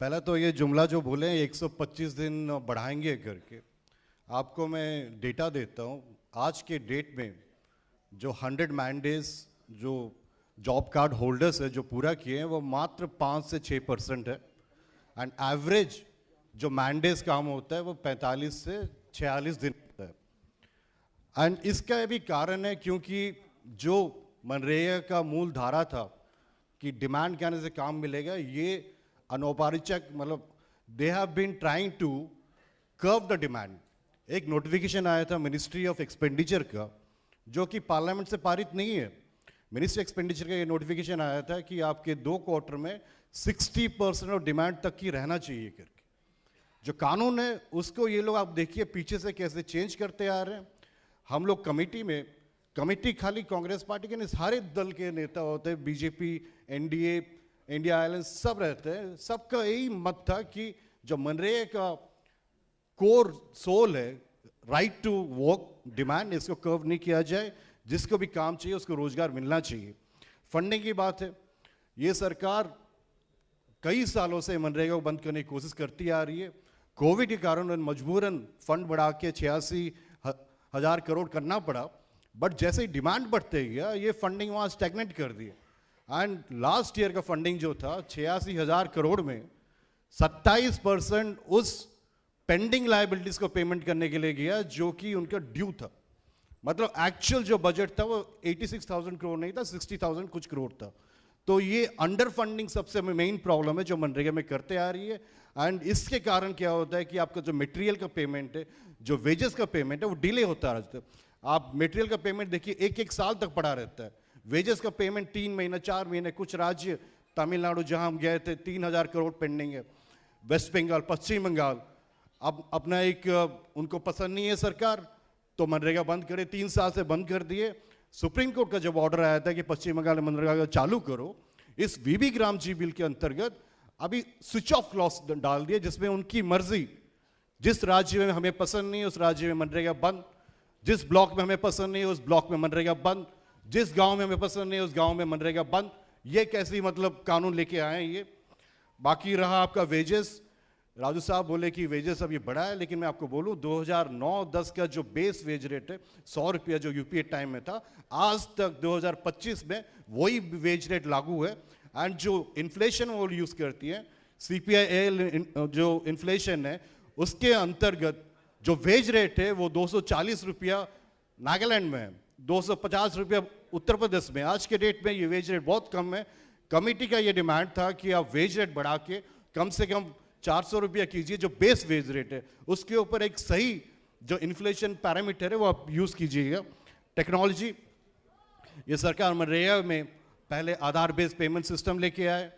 पहला तो ये जुमला जो बोले 125 दिन बढ़ाएंगे करके, आपको मैं डेटा देता हूँ। आज के डेट में जो 100 मैंडेज जो जॉब कार्ड होल्डर्स है जो पूरा किए हैं वो मात्र 5 से 6% है। एंड एवरेज जो मैंडेज काम होता है वो 45 से 46 दिन होता है। एंड इसका भी कारण है क्योंकि जो मनरेगा का मूल धारा था कि डिमांड के आने से काम मिलेगा, ये अनौपचारिक मतलब they have been trying to curve the demand. एक नोटिफिकेशन आया था मिनिस्ट्री ऑफ एक्सपेंडिचर का जो कि पार्लियामेंट से पारित नहीं है। मिनिस्ट्री एक्सपेंडिचर का ये नोटिफिकेशन आया था कि आपके 2 क्वार्टर में 60% ऑफ डिमांड तक की रहना चाहिए करके। जो कानून है उसको ये लोग आप देखिए पीछे से कैसे चेंज करते आ रहे हैं। हम लोग कमेटी खाली कांग्रेस पार्टी के नहीं, सारे दल के नेता होते हैं, बीजेपी, एनडीए, इंडिया अलायंस सब रहते हैं। सबका यही मत था कि जो मनरेगा का कोर सोल है, राइट टू वर्क डिमांड, इसको कर्व नहीं किया जाए। जिसको भी काम चाहिए उसको रोजगार मिलना चाहिए। फंडिंग की बात है, ये सरकार कई सालों से मनरेगा को बंद करने की कोशिश करती आ रही है। कोविड के कारण मजबूरन फंड बढ़ा के 86,000 करोड़ करना पड़ा, बट जैसे ही डिमांड बढ़ते गया ये फंडिंग वहाँ स्टैग्नेट कर दी। एंड लास्ट ईयर का फंडिंग जो था 86,000 करोड़ में 27% उस पेंडिंग लायबिलिटीज को पेमेंट करने के लिए गया जो कि उनका ड्यू था। मतलब एक्चुअल जो बजट था वो 86,000 करोड़ नहीं था, 60,000 कुछ करोड़ था। तो ये अंडर फंडिंग सबसे मेन प्रॉब्लम है जो मनरेगा में करते आ रही है। एंड इसके कारण क्या होता है कि आपका जो मटेरियल का पेमेंट है, जो वेजेस का पेमेंट है, वो डिले होता रहता है। आप मटेरियल का पेमेंट देखिए 1-1 साल तक पड़ा रहता है। वेजेस का पेमेंट 3 महीना 4 महीने, कुछ राज्य तमिलनाडु जहां हम गए थे 3,000 करोड़ पेंडिंग है। वेस्ट बंगाल, पश्चिम बंगाल अब अपना एक उनको पसंद नहीं है सरकार तो मनरेगा बंद करे, 3 साल से बंद कर दिए। सुप्रीम कोर्ट का जब ऑर्डर आया था कि पश्चिम बंगाल में मनरेगा चालू करो, इस वीबी ग्राम जी बिल के अंतर्गत अभी स्विच ऑफ क्लॉज डाल दिए जिसमें उनकी मर्जी, जिस राज्य में हमें पसंद नहीं उस राज्य में मनरेगा बंद, जिस ब्लॉक में हमें पसंद नहीं उस ब्लॉक में मनरेगा बंद, जिस गांव में हमें पसंद नहीं उस गांव में मनरेगा बंद। ये कैसी मतलब कानून लेके आए हैं ये। बाकी रहा आपका वेजेस, राजू साहब बोले कि वेजेस अभी बढ़ा है, लेकिन मैं आपको बोलूं 2009-10 का जो बेस वेज रेट है 100 रुपया जो यूपीए टाइम में था, आज तक 2025 में वही वेज रेट लागू है। एंड जो इन्फ्लेशन वो यूज करती है सीपीआई जो इन्फ्लेशन है उसके अंतर्गत जो वेज रेट है वो 240 रुपया नागालैंड में है, 250 रुपया उत्तर प्रदेश में। आज के डेट में ये वेज रेट बहुत कम है। कमेटी का ये डिमांड था कि आप वेज रेट बढ़ा के कम से कम 400 रुपया कीजिए, जो बेस वेज रेट है उसके ऊपर एक सही जो इन्फ्लेशन पैरामीटर है वो आप यूज कीजिएगा। टेक्नोलॉजी, ये सरकार मनरेगा में पहले आधार बेस्ड पेमेंट सिस्टम लेके आए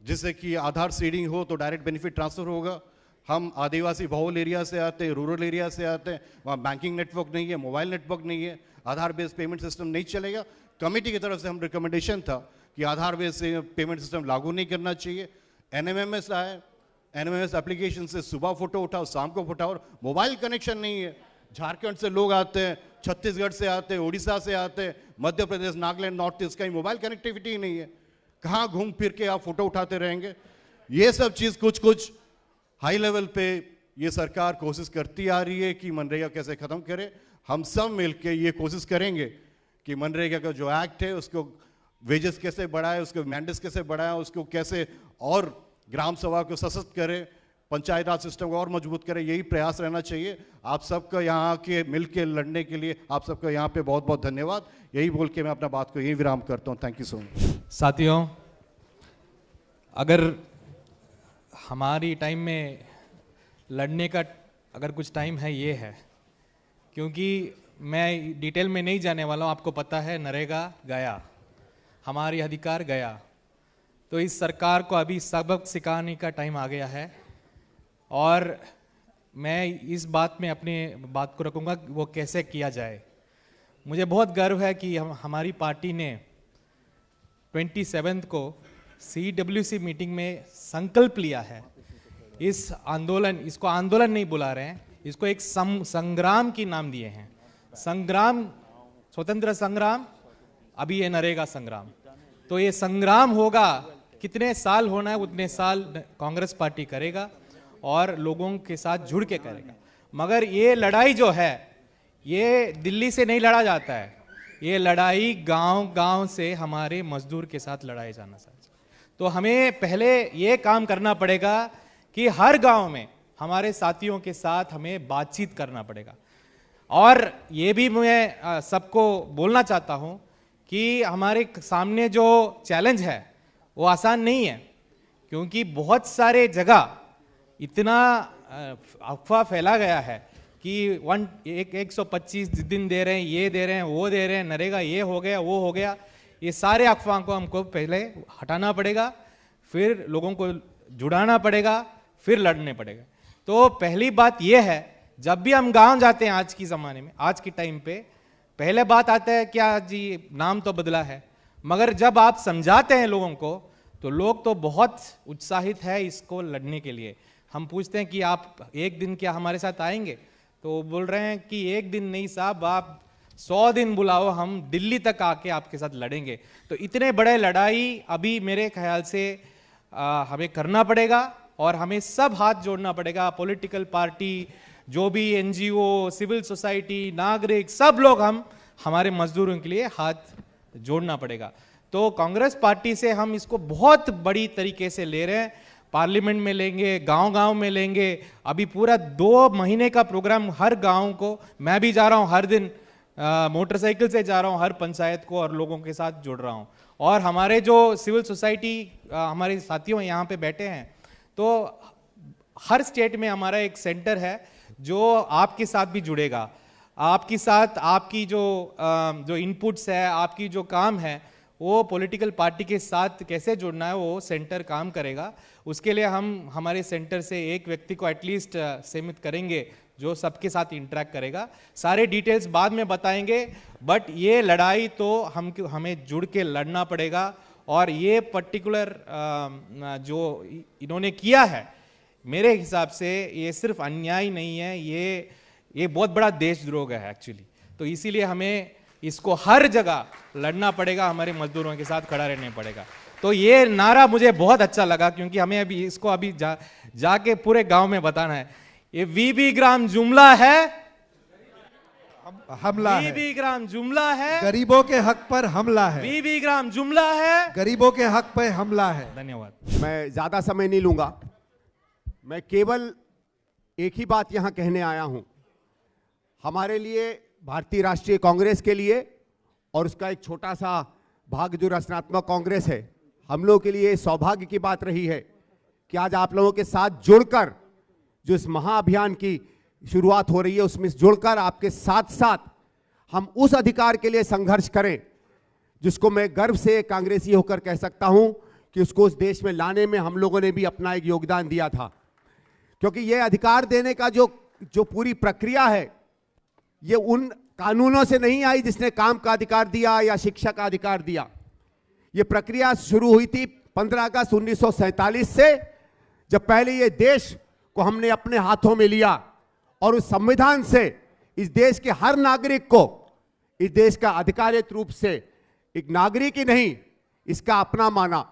जिससे कि आधार सीडिंग हो तो डायरेक्ट बेनिफिट ट्रांसफर होगा। हम आदिवासी बहुल एरिया से आते हैं, रूरल एरिया से आते हैं, वहाँ बैंकिंग नेटवर्क नहीं है, मोबाइल नेटवर्क नहीं है, आधार बेस्ड पेमेंट सिस्टम नहीं चलेगा। कमेटी की तरफ से हम रिकमेंडेशन था कि आधार बेस्ड पेमेंट सिस्टम लागू नहीं करना चाहिए। एनएमएमएस आए, एनएमएमएस एप्लीकेशन से सुबह फोटो उठाओ शाम को फोटो, और मोबाइल कनेक्शन नहीं है। झारखंड से लोग आते हैं, छत्तीसगढ़ से आते हैं, उड़ीसा से आते हैं, मध्य प्रदेश, नागालैंड, नॉर्थ ईस्ट, कहीं मोबाइल कनेक्टिविटी नहीं है। कहाँ घूम फिर के आप फोटो उठाते रहेंगे। ये सब चीज़ कुछ हाई लेवल पे ये सरकार कोशिश करती आ रही है कि मनरेगा कैसे खत्म करे। हम सब मिलके ये कोशिश करेंगे कि मनरेगा का जो एक्ट है उसको वेजेस कैसे बढ़ाए, उसको मैंडेज कैसे बढ़ाए, उसको कैसे और ग्राम सभा को सशक्त करे, पंचायत राज सिस्टम को और मजबूत करे। यही प्रयास रहना चाहिए। आप सबका यहाँ के मिल के लड़ने के लिए आप सबका यहाँ पे बहुत बहुत धन्यवाद। यही बोल के मैं अपना बात को यही विराम करता हूँ। Thank you so much. साथियों, अगर हमारी टाइम में लड़ने का अगर कुछ टाइम है ये है, क्योंकि मैं डिटेल में नहीं जाने वाला हूँ। आपको पता है नरेगा गया, हमारी अधिकार गया, तो इस सरकार को अभी सबक सिखाने का टाइम आ गया है। और मैं इस बात में अपने बात को रखूँगा वो कैसे किया जाए। मुझे बहुत गर्व है कि हमारी पार्टी ने 27 को CWC मीटिंग में संकल्प लिया है। इस आंदोलन, इसको आंदोलन नहीं बुला रहे हैं, इसको एक संग्राम की नाम दिए हैं। संग्राम, स्वतंत्र संग्राम, अभी ये नरेगा संग्राम। तो ये संग्राम होगा कितने साल होना है उतने साल कांग्रेस पार्टी करेगा और लोगों के साथ जुड़ के करेगा। मगर ये लड़ाई जो है ये दिल्ली से नहीं लड़ा जाता है, ये लड़ाई गांव-गांव से हमारे मजदूर के साथ लड़ाई जाना चाहिए। तो हमें पहले ये काम करना पड़ेगा कि हर गांव में हमारे साथियों के साथ हमें बातचीत करना पड़ेगा। और ये भी मैं सबको बोलना चाहता हूं कि हमारे सामने जो चैलेंज है वो आसान नहीं है, क्योंकि बहुत सारे जगह इतना अफवाह फैला गया है कि 125 दिन दे रहे हैं, ये दे रहे हैं, वो दे रहे हैं, नरेगा ये हो गया वो हो गया। ये सारे अफवाह को हमको पहले हटाना पड़ेगा, फिर लोगों को जुड़ाना पड़ेगा, फिर लड़ने पड़ेगा। तो पहली बात यह है, जब भी हम गांव जाते हैं आज की ज़माने में, आज की टाइम पे, पहले बात आता है क्या जी नाम तो बदला है, मगर जब आप समझाते हैं लोगों को तो लोग तो बहुत उत्साहित है इसको लड़ने के लिए। हम पूछते हैं कि आप एक दिन क्या हमारे साथ आएंगे, तो बोल रहे हैं कि एक दिन नहीं साहब, आप 100 दिन बुलाओ, हम दिल्ली तक आके आपके साथ लड़ेंगे। तो इतने बड़े लड़ाई अभी मेरे ख्याल से हमें करना पड़ेगा और हमें सब हाथ जोड़ना पड़ेगा। पॉलिटिकल पार्टी, जो भी एनजीओ, सिविल सोसाइटी, नागरिक, सब लोग हम हमारे मजदूरों के लिए हाथ जोड़ना पड़ेगा। तो कांग्रेस पार्टी से हम इसको बहुत बड़ी तरीके से ले रहे हैं, पार्लियामेंट में लेंगे, गांव-गांव में लेंगे। अभी पूरा 2 महीने का प्रोग्राम हर गांव को, मैं भी जा रहा हूं हर दिन, मोटरसाइकिल से जा रहा हूं हर पंचायत को और लोगों के साथ जुड़ रहा हूं। और हमारे जो सिविल सोसाइटी हमारे साथियों यहाँ पे बैठे हैं, तो हर स्टेट में हमारा एक सेंटर है जो आपके साथ भी जुड़ेगा। आपके साथ आपकी जो इनपुट्स है, आपकी जो काम है, वो पॉलिटिकल पार्टी के साथ कैसे जुड़ना है वो सेंटर काम करेगा। उसके लिए हम हमारे सेंटर से एक व्यक्ति को एटलीस्ट सीमित करेंगे जो सबके साथ इंटरेक्ट करेगा। सारे डिटेल्स बाद में बताएंगे, बट ये लड़ाई तो हमें जुड़ के लड़ना पड़ेगा। और ये पर्टिकुलर जो इन्होंने किया है, मेरे हिसाब से ये सिर्फ अन्याय नहीं है, ये बहुत बड़ा देशद्रोह है एक्चुअली। तो इसीलिए हमें इसको हर जगह लड़ना पड़ेगा, हमारे मजदूरों के साथ खड़ा रहने पड़ेगा। तो ये नारा मुझे बहुत अच्छा लगा, क्योंकि हमें अभी इसको जाके पूरे गांव में बताना है। ये वीबी ग्राम जुमला है, हमला है, वीबी ग्राम जुमला है, गरीबों के हक पर हमला है, वीबी ग्राम जुमला है, गरीबों के हक पर हमला है। धन्यवाद। मैं ज्यादा समय नहीं लूंगा, मैं केवल एक ही बात यहां कहने आया हूं। हमारे लिए, भारतीय राष्ट्रीय कांग्रेस के लिए, और उसका एक छोटा सा भाग जो रचनात्मक कांग्रेस है, हम लोगों के लिए सौभाग्य की बात रही है कि आज आप लोगों के साथ जुड़कर जो इस महाअभियान की शुरुआत हो रही है, उसमें जुड़कर आपके साथ साथ हम उस अधिकार के लिए संघर्ष करें जिसको मैं गर्व से कांग्रेसी होकर कह सकता हूं कि उसको उस देश में लाने में हम लोगों ने भी अपना एक योगदान दिया था। क्योंकि यह अधिकार देने का जो पूरी प्रक्रिया है, ये उन कानूनों से नहीं आई जिसने काम का अधिकार दिया या शिक्षा का अधिकार दिया। ये प्रक्रिया शुरू हुई थी 15 अगस्त 1947 से, जब पहले ये देश को हमने अपने हाथों में लिया और उस संविधान से इस देश के हर नागरिक को इस देश का अधिकारित रूप से एक नागरिक ही नहीं, इसका अपना माना।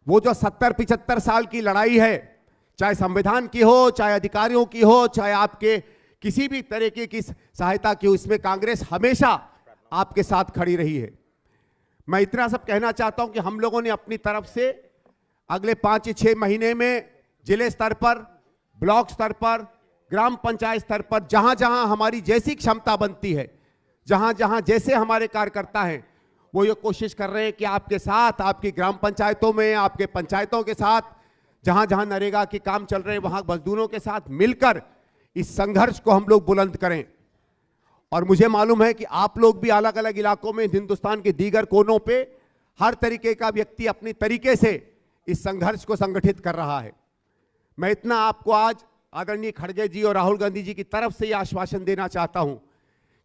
वो जो 70-75 साल की लड़ाई है, चाहे संविधान की हो, चाहे अधिकारियों की हो, चाहे आपके किसी भी तरीके की सहायता की हो, इसमें कांग्रेस हमेशा आपके साथ खड़ी रही है। मैं इतना सब कहना चाहता हूं कि हम लोगों ने अपनी तरफ से अगले 5-6 महीने में जिले स्तर पर, ब्लॉक स्तर पर, ग्राम पंचायत स्तर पर, जहां जहां हमारी जैसी क्षमता बनती है, जहां जहां जैसे हमारे कार्यकर्ता हैं, वो ये कोशिश कर रहे हैं कि आपके साथ, आपकी ग्राम पंचायतों में, आपके पंचायतों के साथ, जहां जहां नरेगा के काम चल रहे हैं, वहां मजदूरों के साथ मिलकर इस संघर्ष को हम लोग बुलंद करें। और मुझे मालूम है कि आप लोग भी अलग अलग इलाकों में, हिंदुस्तान के दीगर कोनों पे, हर तरीके का व्यक्ति अपनी तरीके से इस संघर्ष को संगठित कर रहा है। मैं इतना आपको आज आदरणीय खड़गे जी और राहुल गांधी जी की तरफ से यह आश्वासन देना चाहता हूं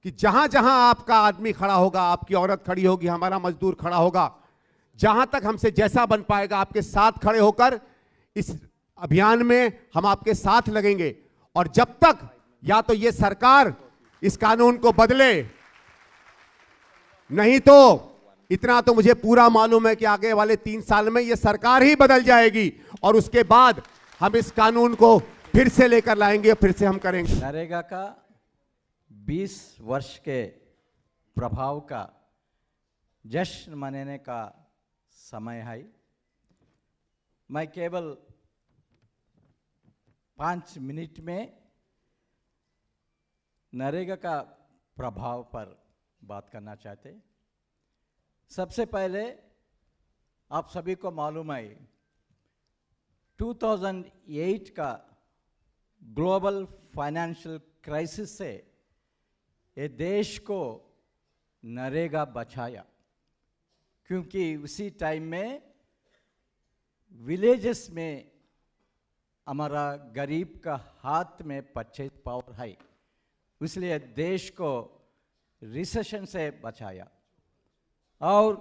कि जहां जहां आपका आदमी खड़ा होगा, आपकी औरत खड़ी होगी, हमारा मजदूर खड़ा होगा, जहां तक हमसे जैसा बन पाएगा आपके साथ खड़े होकर इस अभियान में हम आपके साथ लगेंगे। और जब तक या तो ये सरकार इस कानून को बदले, नहीं तो इतना तो मुझे पूरा मालूम है कि आगे वाले 3 साल में ये सरकार ही बदल जाएगी और उसके बाद हम इस कानून को फिर से लेकर लाएंगे, फिर से हम करेंगे। नरेगा का 20 वर्ष के प्रभाव का जश्न मनाने का समय है। मैं केवल 5 मिनट में नरेगा का प्रभाव पर बात करना चाहते। सबसे पहले आप सभी को मालूम है 2008 का ग्लोबल फाइनेंशियल क्राइसिस से ये देश को नरेगा बचाया, क्योंकि उसी टाइम में विलेजेस में हमारा गरीब का हाथ में परचेज पावर है, इसलिए देश को रिसेशन से बचाया। और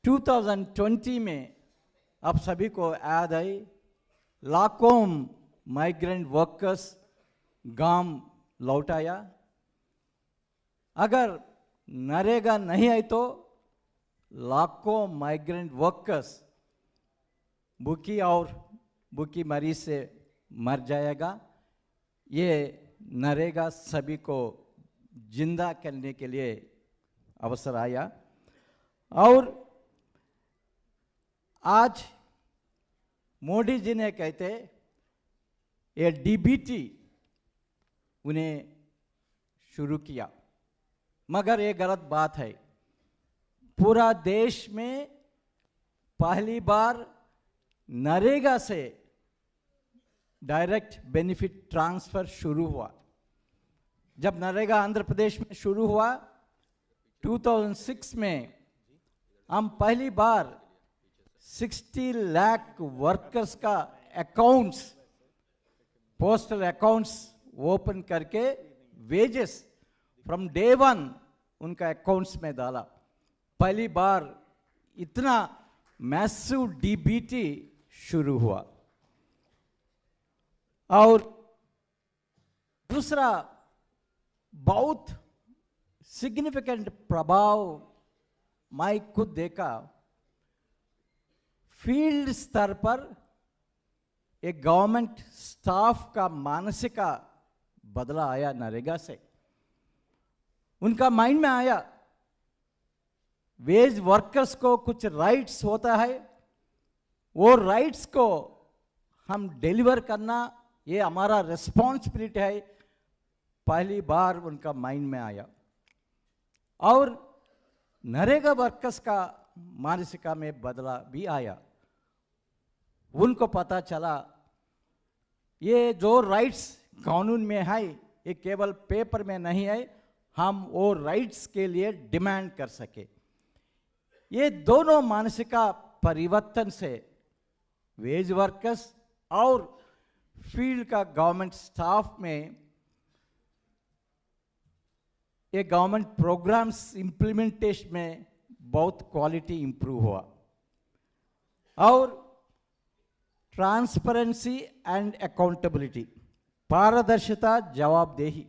2020 में आप सभी को याद है लाखों माइग्रेंट वर्कर्स गांव लौटाया। अगर नरेगा नहीं है तो लाखों माइग्रेंट वर्कर्स भूखी और भूखी मरीज से मर जाएगा। ये नरेगा सभी को जिंदा करने के लिए अवसर आया। और आज मोदी जी ने कहते ये डीबीटी उन्हें शुरू किया, मगर ये गलत बात है। पूरा देश में पहली बार नरेगा से डायरेक्ट बेनिफिट ट्रांसफर शुरू हुआ। जब नरेगा आंध्र प्रदेश में शुरू हुआ 2006 में, हम पहली बार 60 लाख वर्कर्स का अकाउंट्स, पोस्टल अकाउंट्स ओपन करके वेजेस फ्रॉम डे 1 उनका अकाउंट्स में डाला। पहली बार इतना मैसिव डीबीटी शुरू हुआ। और दूसरा बहुत सिग्निफिकेंट प्रभाव मैं खुद देखा, फील्ड स्तर पर एक गवर्नमेंट स्टाफ का मानसिक बदला आया नरेगा से। उनका माइंड में आया वेज वर्कर्स को कुछ राइट्स होता है, वो राइट्स को हम डिलीवर करना ये हमारा रिस्पॉन्सिबिलिटी है। पहली बार उनका माइंड में आया। और नरेगा वर्कर्स का मानसिकता में बदला भी आया। उनको पता चला ये जो राइट्स कानून में है ये केवल पेपर में नहीं है, हम वो राइट्स के लिए डिमांड कर सके। ये दोनों मानसिकता परिवर्तन से वेज वर्कर्स और फील्ड का गवर्नमेंट स्टाफ में ये गवर्नमेंट प्रोग्राम्स इंप्लीमेंटेशन में बहुत क्वालिटी इंप्रूव हुआ। और ट्रांसपेरेंसी एंड अकाउंटेबिलिटी, पारदर्शिता, जवाबदेही।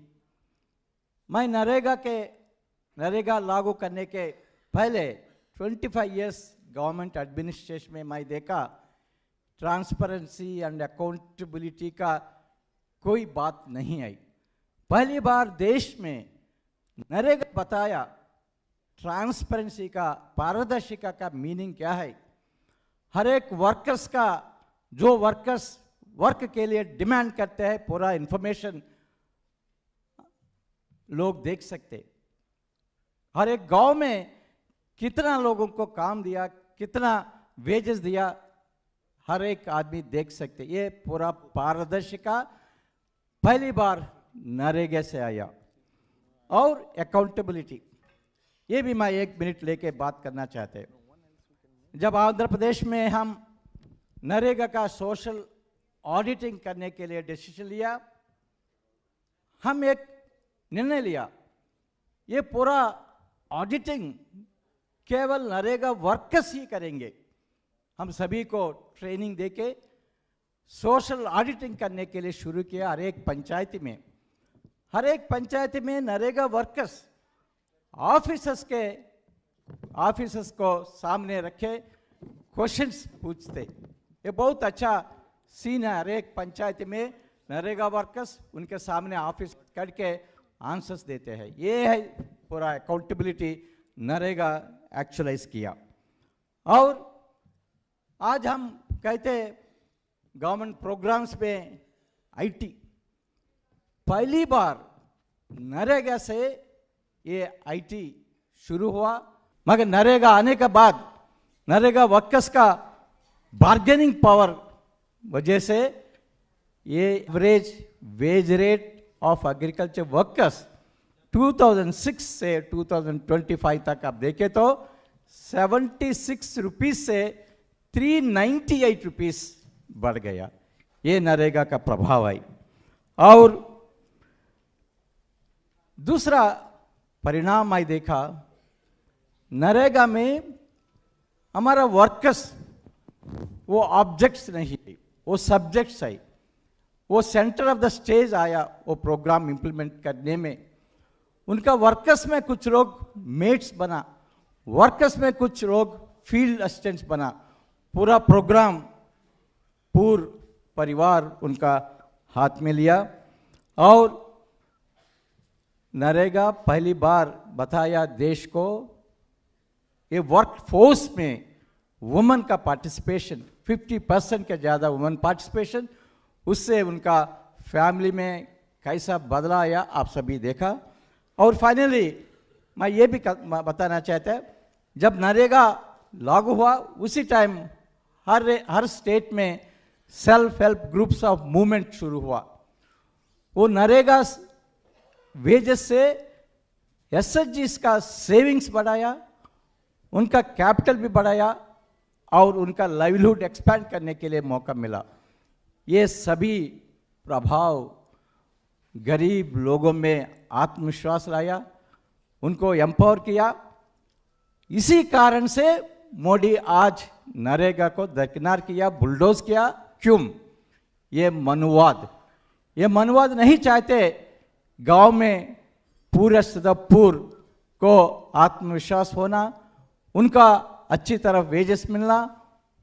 मैं नरेगा लागू करने के पहले 25 इयर्स गवर्नमेंट एडमिनिस्ट्रेशन में मैं देखा ट्रांसपेरेंसी एंड अकाउंटेबिलिटी का कोई बात नहीं आई। पहली बार देश में नरेगा बताया ट्रांसपेरेंसी का, पारदर्शिता का मीनिंग क्या है। हर एक वर्कर्स का, जो वर्कर्स वर्क के लिए डिमांड करते हैं, पूरा इंफॉर्मेशन लोग देख सकते। हर एक गांव में कितना लोगों को काम दिया, कितना वेजेस दिया, हर एक आदमी देख सकते। ये पूरा पारदर्शिता पहली बार नरेगा से आया। और अकाउंटेबिलिटी, ये भी मैं 1 मिनट लेके बात करना चाहते हैं। जब आंध्र प्रदेश में हम नरेगा का सोशल ऑडिटिंग करने के लिए डिसीजन लिया, हम एक निर्णय लिया, ये पूरा ऑडिटिंग केवल नरेगा वर्कर्स ही करेंगे। हम सभी को ट्रेनिंग देके सोशल ऑडिटिंग करने के लिए शुरू किया। हर एक पंचायत में नरेगा वर्कर्स ऑफिसर्स के ऑफिसर्स को सामने रखे क्वेश्चंस पूछते। ये बहुत अच्छा सीन है। हर एक पंचायत में नरेगा वर्कर्स उनके सामने ऑफिस करके आंसर्स देते हैं। ये है पूरा अकाउंटेबिलिटी नरेगा एक्चुअलाइज किया। और आज हम कहते गवर्नमेंट प्रोग्राम्स में आईटी, पहली बार नरेगा से ये आईटी शुरू हुआ। मगर नरेगा आने के बाद नरेगा वर्कर्स का बार्गेनिंग पावर वजह से ये average wage rate of agriculture workers 2006 से 2025 तक आप देखें तो 76 रुपीज से 398 रुपीज बढ़ गया। ये नरेगा का प्रभाव है। और दूसरा परिणाम मैं देखा, नरेगा में हमारा वर्कर्स वो ऑब्जेक्ट्स नहीं, वो सब्जेक्ट्स है। वो सेंटर ऑफ द स्टेज आया वो प्रोग्राम इंप्लीमेंट करने में। उनका वर्कर्स में कुछ लोग मेट्स बना, वर्कर्स में कुछ लोग फील्ड असिस्टेंट्स बना। पूरा प्रोग्राम पूर्ण परिवार उनका हाथ में लिया। और नरेगा पहली बार बताया देश को, ये वर्क फोर्स में वुमेन का पार्टिसिपेशन 50% के ज़्यादा वुमेन पार्टिसिपेशन, उससे उनका फैमिली में कैसा बदला आया आप सभी देखा। और फाइनली मैं ये भी बताना चाहता है, जब नरेगा लागू हुआ उसी टाइम हर स्टेट में self help groups of movement शुरू हुआ। वो नरेगा वेजेस से एसएचजीज का सेविंग्स बढ़ाया, उनका कैपिटल भी बढ़ाया और उनका लाइवलीहुड एक्सपैंड करने के लिए मौका मिला। ये सभी प्रभाव गरीब लोगों में आत्मविश्वास लाया, उनको एम्पावर किया। इसी कारण से मोदी आज नरेगा को दरकिनार किया, बुलडोज किया। क्यों? ये मनुवाद नहीं चाहते गांव में पूरे सदपुर को आत्मविश्वास होना, उनका अच्छी तरह वेजेस मिलना,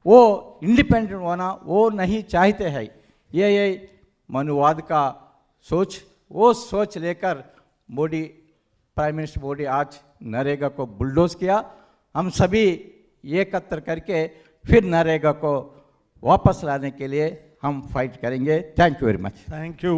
वो इंडिपेंडेंट होना, वो नहीं चाहते हैं। ये मनुवाद का सोच, वो सोच लेकर मोदी, प्राइम मिनिस्टर मोदी आज नरेगा को बुलडोज किया। हम सभी एकत्र करके फिर नरेगा को वापस लाने के लिए हम फाइट करेंगे। Thank you very much. Thank you.